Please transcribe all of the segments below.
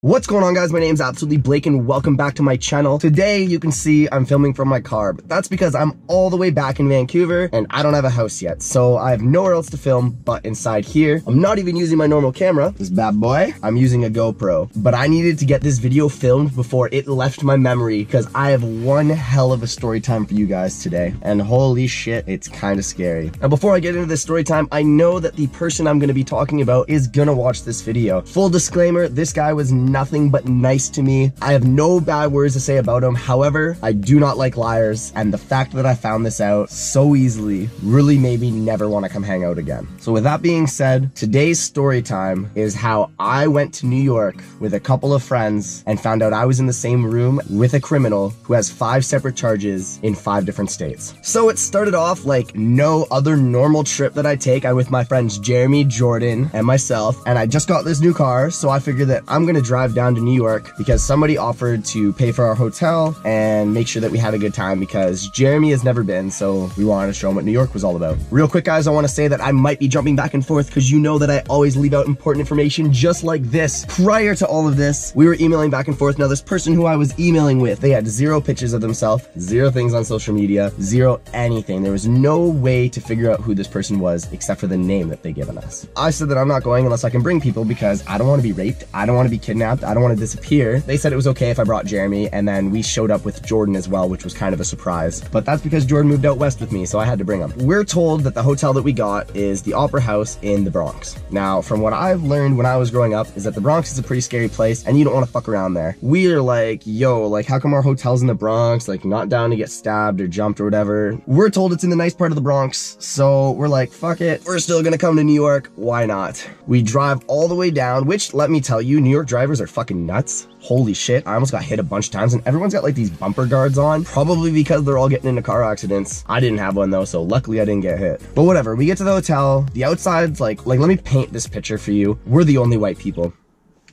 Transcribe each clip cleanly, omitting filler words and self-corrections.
What's going on, guys? My name's AbsolutelyBlake and welcome back to my channel. Today you can see I'm filming from my car, but that's because I'm all the way back in Vancouver and I don't have a house yet, so I have nowhere else to film but inside here. I'm not even using my normal camera, this bad boy. I'm using a GoPro, but I needed to get this video filmed before it left my memory because I have one hell of a story time for you guys today, and holy shit, it's kind of scary. Now before I get into this story time, I know that the person I'm going to be talking about is gonna watch this video. Full disclaimer, this guy was nothing but nice to me. I have no bad words to say about him. However, I do not like liars, and the fact that I found this out so easily really made me never want to come hang out again. So with that being said, today's story time is how I went to New York with a couple of friends and found out I was in the same room with a criminal who has 5 separate charges in 5 different states. So it started off like no other normal trip that I take. I'm with my friends Jeremy, Jordan, and myself, and I just got this new car, so I figured that I'm gonna drive down to New York because somebody offered to pay for our hotel and make sure that we had a good time because Jeremy has never been, so we wanted to show him what New York was all about. Real quick, guys, I want to say that I might be jumping back and forth because you know that I always leave out important information just like this. Prior to all of this, we were emailing back and forth. Now this person who I was emailing with, they had 0 pictures of themselves, 0 things on social media, 0 anything. There was no way to figure out who this person was except for the name that they given us. I said that I'm not going unless I can bring people because I don't want to be raped, I don't want to be kidnapped, I don't want to disappear. They said it was okay if I brought Jeremy, and then we showed up with Jordan as well, which was kind of a surprise. But that's because Jordan moved out west with me, so I had to bring him. We're told that the hotel that we got is the Opera House in the Bronx. Now, from what I've learned when I was growing up, is that the Bronx is a pretty scary place, and you don't want to fuck around there. We're like, yo, like, how come our hotel's in the Bronx? Like, not down to get stabbed or jumped or whatever. We're told it's in the nice part of the Bronx, so we're like, fuck it. We're still gonna come to New York. Why not? We drive all the way down, which, let me tell you, New York drivers are fucking nuts. Holy shit, I almost got hit a bunch of times, and everyone's got like these bumper guards on, probably because they're all getting into car accidents. I didn't have one though, so luckily I didn't get hit. But whatever, we get to the hotel, the outside's like let me paint this picture for you. We're the only white people.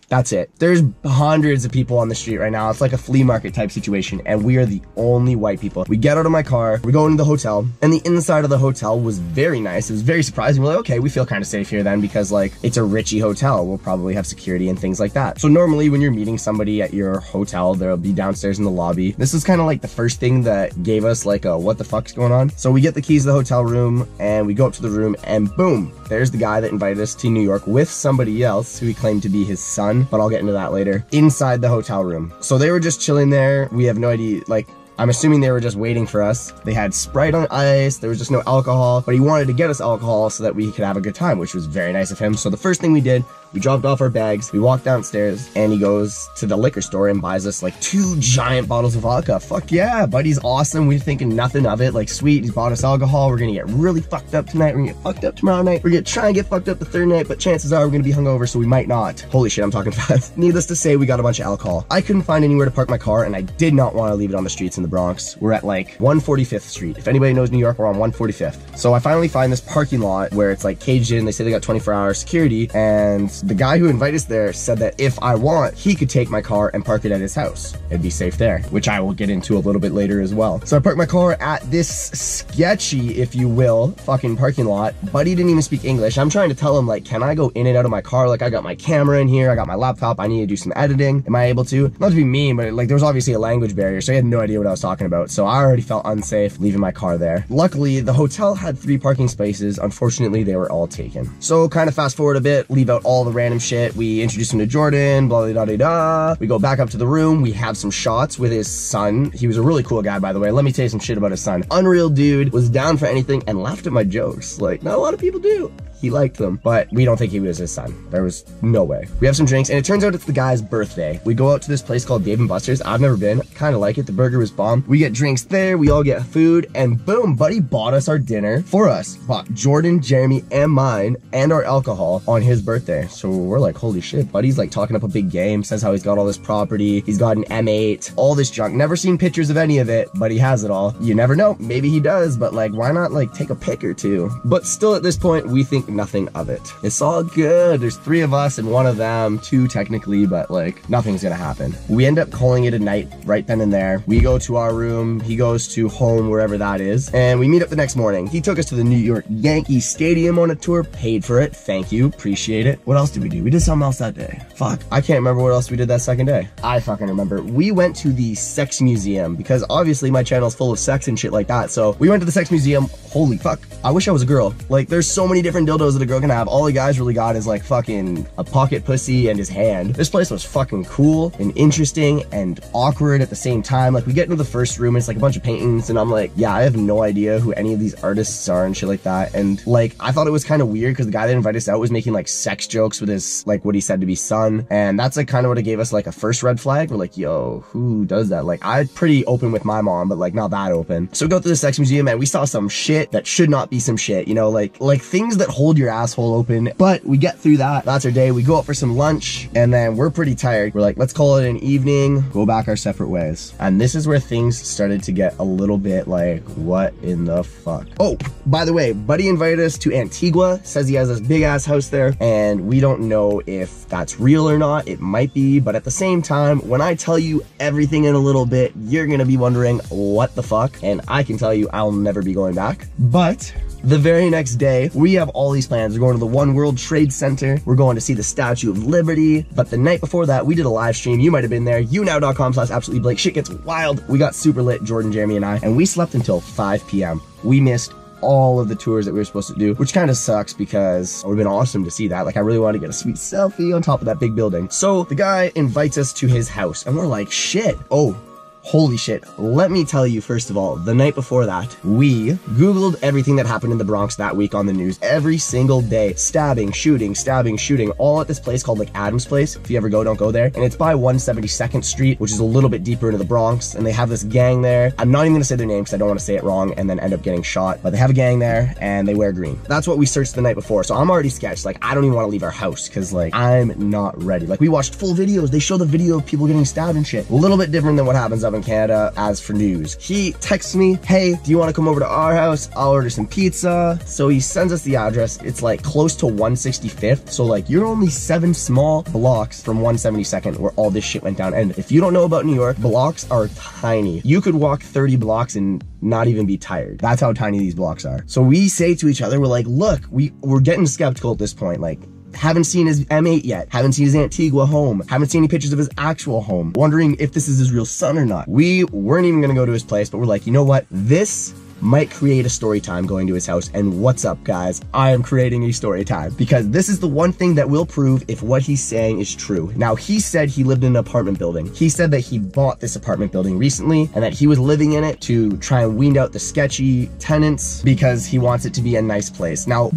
That's it. There's hundreds of people on the street right now. It's like a flea market type situation, and we are the only white people. We get out of my car, we go into the hotel, and the inside of the hotel was very nice. It was very surprising. We're like, okay, we feel kind of safe here then because like it's a richy hotel. We'll probably have security and things like that. So normally when you're meeting somebody at your hotel, they'll be downstairs in the lobby. This is kind of like the first thing that gave us like a what the fuck's going on. So we get the keys to the hotel room and we go up to the room and boom, there's the guy that invited us to New York with somebody else who he claimed to be his son, but I'll get into that later, inside the hotel room. So they were just chilling there. We have no idea, like, I'm assuming they were just waiting for us. They had Sprite on ice, there was just no alcohol, but he wanted to get us alcohol so that we could have a good time, which was very nice of him. So the first thing we did, we dropped off our bags, we walked downstairs, and he goes to the liquor store and buys us like 2 giant bottles of vodka. Fuck yeah, buddy's awesome. We're thinking nothing of it, like sweet, he's bought us alcohol, we're gonna get really fucked up tonight, we're gonna get fucked up tomorrow night, we're gonna try and get fucked up the 3rd night, but chances are we're gonna be hungover, so we might not. Holy shit, I'm talking fast. Needless to say, we got a bunch of alcohol. I couldn't find anywhere to park my car, and I did not want to leave it on the streets in the Bronx. We're at like 145th Street. If anybody knows New York, we're on 145th. So I finally find this parking lot where it's like caged in. They say they got 24-hour security, and the guy who invited us there said that if I want, he could take my car and park it at his house. It'd be safe there, which I will get into a little bit later as well. So I parked my car at this sketchy, if you will, fucking parking lot. Buddy didn't even speak English. I'm trying to tell him like, can I go in and out of my car? Like I got my camera in here, I got my laptop, I need to do some editing. Am I able to? Not to be mean, but like there was obviously a language barrier, so I had no idea what I was talking about. So I already felt unsafe leaving my car there. Luckily, the hotel had 3 parking spaces. Unfortunately, they were all taken. So kind of fast forward a bit, leave out all the random shit. We introduce him to Jordan, blah, blah, blah, blah. We go back up to the room. We have some shots with his son. He was a really cool guy, by the way. Let me tell you some shit about his son. Unreal dude, was down for anything and laughed at my jokes. Like, not a lot of people do. He liked them, but we don't think he was his son. There was no way. We have some drinks, and it turns out it's the guy's birthday. We go out to this place called Dave & Buster's. I've never been, kind of like it. The burger was bomb. We get drinks there, we all get food, and boom, buddy bought us our dinner for us. Bought Jordan, Jeremy, and mine, and our alcohol on his birthday. So we're like, holy shit, buddy's like talking up a big game, says how he's got all this property, he's got an M8, all this junk. Never seen pictures of any of it, but he has it all. You never know, maybe he does, but like, why not like take a pic or two? But still at this point, we think nothing of it. It's all good. There's 3 of us and 1 of them, 2 technically, but like nothing's gonna happen. We end up calling it a night right then and there. We go to our room, he goes to home, wherever that is, and we meet up the next morning. He took us to the New York Yankees Stadium on a tour, paid for it. Thank you, appreciate it. What else did we do? We did something else that day. Fuck, I can't remember what else we did that second day. I fucking remember. We went to the sex museum because obviously my channel's full of sex and shit like that. So we went to the sex museum. Holy fuck, I wish I was a girl. Like, there's so many different dildos that a girl can have. All the guys really got is like fucking a pocket pussy and his hand. This place was fucking cool and interesting and awkward at the same time. Like, we get into the first room and it's like a bunch of paintings and I'm like, yeah, I have no idea who any of these artists are and shit like that. And like, I thought it was kind of weird because the guy that invited us out was making like sex jokes with his, like, what he said to be son. And that's like kind of what it gave us like a first red flag. We're like, yo, who does that? Like, I'm pretty open with my mom, but like not that open. So we go to the sex museum and we saw some shit that should not be some shit, you know, like things that hold your asshole open. But we get through that. That's our day. We go out for some lunch and then we're pretty tired. We're like, let's call it an evening, go back our separate ways. And this is where things started to get a little bit like, what in the fuck? Oh, by the way, buddy invited us to Antigua, says he has this big ass house there, and we don't know if that's real or not. It might be, but at the same time, when I tell you everything in a little bit, you're gonna be wondering what the fuck, and I can tell you I'll never be going back. But the very next day, we have all these plans. We're going to the One World Trade Center. We're going to see the Statue of Liberty. But the night before that, we did a live stream. You might have been there. younow.com/AbsolutelyBlake. Shit gets wild. We got super lit, Jordan, Jeremy, and I, and we slept until 5 p.m. We missed all of the tours that we were supposed to do, which kind of sucks because it would have been awesome to see that. Like, I really wanted to get a sweet selfie on top of that big building. So the guy invites us to his house and we're like, shit. Oh, holy shit. Let me tell you, first of all, the night before that, we Googled everything that happened in the Bronx that week on the news. Every single day. Stabbing, shooting, all at this place called like Adam's Place. If you ever go, don't go there. And it's by 172nd Street, which is a little bit deeper into the Bronx. And they have this gang there. I'm not even gonna say their name because I don't want to say it wrong and then end up getting shot. But they have a gang there and they wear green. That's what we searched the night before. So I'm already sketched. Like, I don't even want to leave our house because like, I'm not ready. Like, we watched full videos. They show the video of people getting stabbed and shit. A little bit different than what happens up in Canada as for news. He texts me, hey, do you want to come over to our house? I'll order some pizza. So he sends us the address. It's like close to 165th. So like, you're only 7 small blocks from 172nd where all this shit went down. And if you don't know about New York, blocks are tiny. You could walk 30 blocks and not even be tired. That's how tiny these blocks are. So we say to each other, we're like, look, we're getting skeptical at this point. Like, haven't seen his M8 yet, haven't seen his Antigua home, haven't seen any pictures of his actual home, wondering if this is his real son or not. We weren't even gonna go to his place, but we're like, you know what? This might create a story time going to his house. And what's up, guys? I am creating a story time because this is the one thing that will prove if what he's saying is true. Now, he said he lived in an apartment building. He said that he bought this apartment building recently and that he was living in it to try and weed out the sketchy tenants because he wants it to be a nice place. Now,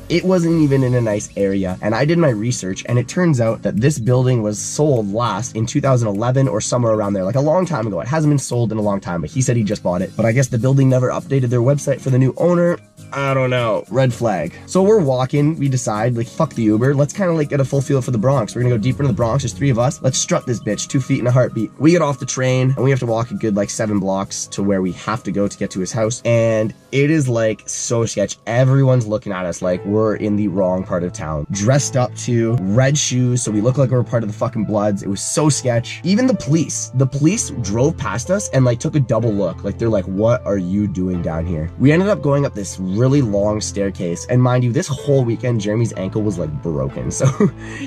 it wasn't even in a nice area, and I did my research, and it turns out that this building was sold last in 2011 or somewhere around there, like a long time ago. It hasn't been sold in a long time, but he said he just bought it. But I guess the building never updated their website for the new owner. I don't know. Red flag. So we're walking, we decide, like, fuck the Uber. Let's kind of like get a full feel for the Bronx. We're gonna go deeper into the Bronx, there's 3 of us. Let's strut this bitch, 2 feet in a heartbeat. We get off the train, and we have to walk a good like 7 blocks to where we have to go to get to his house. And it is like so sketch. Everyone's looking at us like we're in the wrong part of town. Dressed up to red shoes, so we look like we're part of the fucking Bloods. It was so sketch. Even the police drove past us and like took a double look. Like, they're like, what are you doing down here? We ended up going up this really long staircase, and mind you, this whole weekend Jeremy's ankle was like broken. So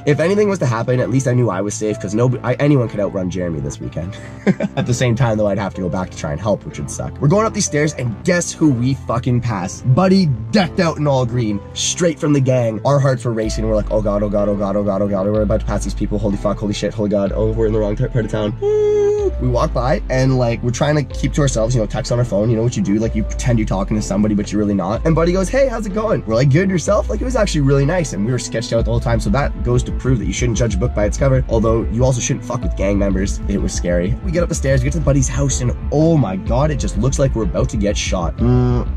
if anything was to happen, at least I knew I was safe because anyone could outrun Jeremy this weekend. At the same time though, I'd have to go back to try and help, which would suck. We're going up these stairs and guess who we fucking pass? Buddy decked out in all green, straight from the gang. Our hearts were racing. We're like, oh god, oh god, oh god, oh god, oh god, we're about to pass these people. Holy fuck, holy shit, holy god, oh, we're in the wrong part of town. We walk by and like, we're trying to keep to ourselves, you know, text on our phone, you know what you do, like you pretend you're talking to somebody but you're really not. And Buddy goes, hey, how's it going? We're like, good, yourself? Like, it was actually really nice, and we were sketched out the whole time. So that goes to prove that you shouldn't judge a book by its cover, although you also shouldn't fuck with gang members. It was scary. We get up the stairs, we get to Buddy's house, and oh my god, it just looks like we're about to get shot.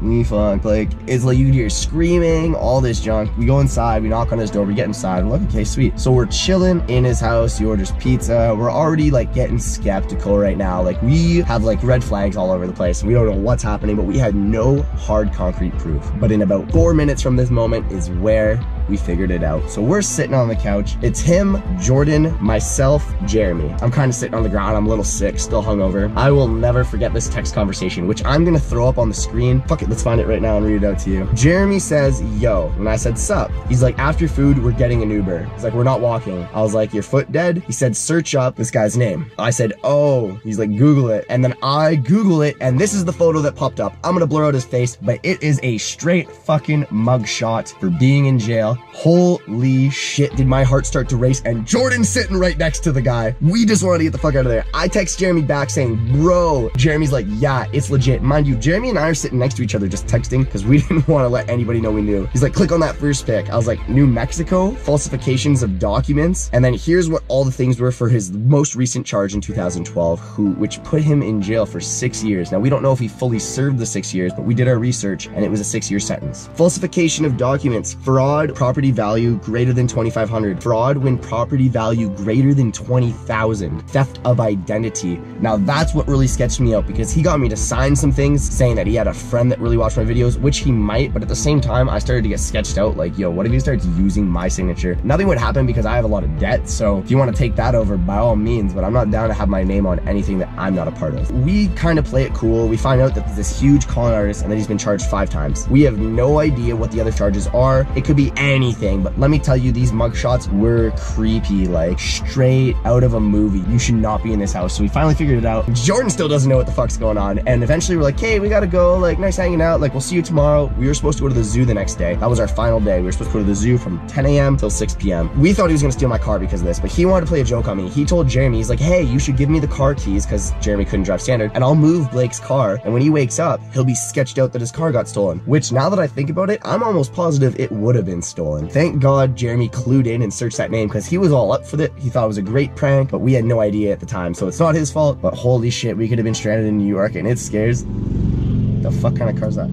We fuck, like, it's like you hear screaming, all this junk. We go inside, we knock on his door, we get inside, we're like, okay, sweet. So we're chilling in his house, he orders pizza, we're already like getting skeptical. vehicle right now. Like, we have like red flags all over the place and we don't know what's happening, but we had no hard concrete proof. But in about 4 minutes from this moment is where we figured it out. So we're sitting on the couch. It's him, Jordan, myself, Jeremy. I'm kind of sitting on the ground. I'm a little sick, still hungover. I will never forget this text conversation, which I'm gonna throw up on the screen. Fuck it, let's find it right now and read it out to you. Jeremy says, yo, and I said, sup. He's like, after food, we're getting an Uber. He's like, we're not walking. I was like, your foot dead? He said, search up this guy's name. I said, oh. He's like, Google it. And then I Google it, and this is the photo that popped up. I'm gonna blur out his face, but it is a straight fucking mugshot for being in jail. Holy shit, did my heart start to race, and Jordan's sitting right next to the guy. We just wanted to get the fuck out of there. I text Jeremy back saying, bro. Jeremy's like, yeah, it's legit. Mind you, Jeremy and I are sitting next to each other just texting because we didn't want to let anybody know we knew. He's like, click on that first pic. I was like, New Mexico, falsifications of documents. And then here's what all the things were for his most recent charge in 2012, which put him in jail for 6 years. Now, we don't know if he fully served the 6 years, but we did our research and it was a 6-year sentence. Falsification of documents, fraud, property value greater than $2,500, fraud when property value greater than $20,000, theft of identity. Now that's what really sketched me out, because he got me to sign some things saying that he had a friend that really watched my videos, which he might, but at the same time I started to get sketched out like, yo, what if he starts using my signature? Nothing would happen because I have a lot of debt, so if you want to take that over, by all means, but I'm not down to have my name on anything that I'm not a part of. We kind of play it cool. We find out that there's this huge con artist and that he's been charged 5 times. We have no idea what the other charges are. It could be anything, but let me tell you, these mugshots were creepy, like straight out of a movie. You should not be in this house. So we finally figured it out. Jordan still doesn't know what the fuck's going on, and eventually we're like, hey, we gotta go, like, nice hanging out, like, we'll see you tomorrow. We were supposed to go to the zoo the next day. That was our final day. We were supposed to go to the zoo from 10 a.m. till 6 p.m. We thought he was gonna steal my car because of this, but he wanted to play a joke on me. He told Jeremy, he's like, hey, you should give me the car keys, because Jeremy couldn't drive standard, and I'll move Blake's car, and when he wakes up, he'll be sketched out that his car got stolen, which now that I think about it, I'm almost positive it would have been stolen. Thank God Jeremy clued in and searched that name, because he was all up for it. He thought it was a great prank, but we had no idea at the time, so it's not his fault. But holy shit, we could have been stranded in New York, and it scares the fuck kind of car is that?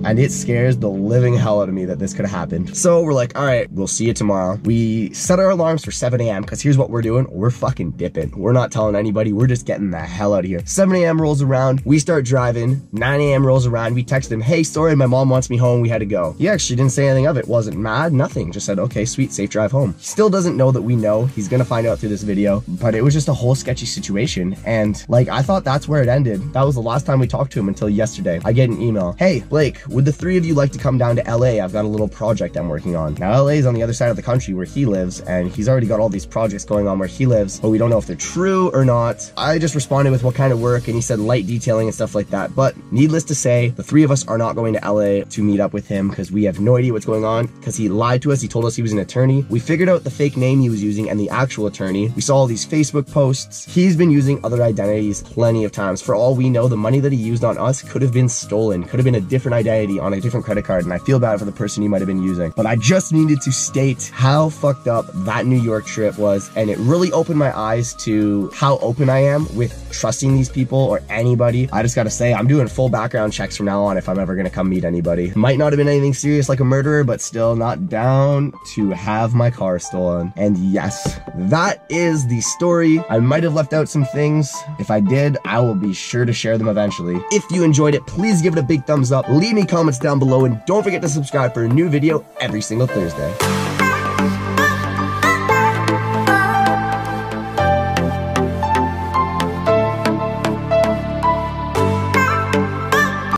And it scares the living hell out of me that this could have happened. So we're like, all right, we'll see you tomorrow. We set our alarms for 7 a.m. because here's what we're doing. We're fucking dipping. We're not telling anybody. We're just getting the hell out of here. 7 a.m. rolls around. We start driving. 9 a.m. rolls around. We text him, hey, sorry, my mom wants me home. We had to go. He actually didn't say anything of it. Wasn't mad, nothing. Just said, okay, sweet, safe drive home. He still doesn't know that we know. He's gonna find out through this video, but it was just a whole sketchy situation. And like, I thought that's where it ended. That was the last time we talked to him until yesterday. I get an email. Hey, Blake, would the 3 of you like to come down to LA? I've got a little project I'm working on. Now LA is on the other side of the country where he lives, and he's already got all these projects going on where he lives, but we don't know if they're true or not. I just responded with what kind of work, and he said light detailing and stuff like that. But needless to say, the 3 of us are not going to LA to meet up with him because we have no idea what's going on, because he lied to us. He told us he was an attorney. We figured out the fake name he was using and the actual attorney. We saw all these Facebook posts. He's been using other identities plenty of times. For all we know, the money that he used on us could have been stolen, could have been a different identity on a different credit card, and I feel bad for the person he might have been using. But I just needed to state how fucked up that New York trip was, and it really opened my eyes to how open I am with trusting these people or anybody. I just gotta say, I'm doing full background checks from now on if I'm ever gonna come meet anybody. Might not have been anything serious like a murderer, but still not down to have my car stolen. And yes, that is the story. I might have left out some things. If I did, I will be sure to share them eventually. If you enjoyed it, please give it a big thumbs up, leave me comments down below, and don't forget to subscribe for a new video every single Thursday.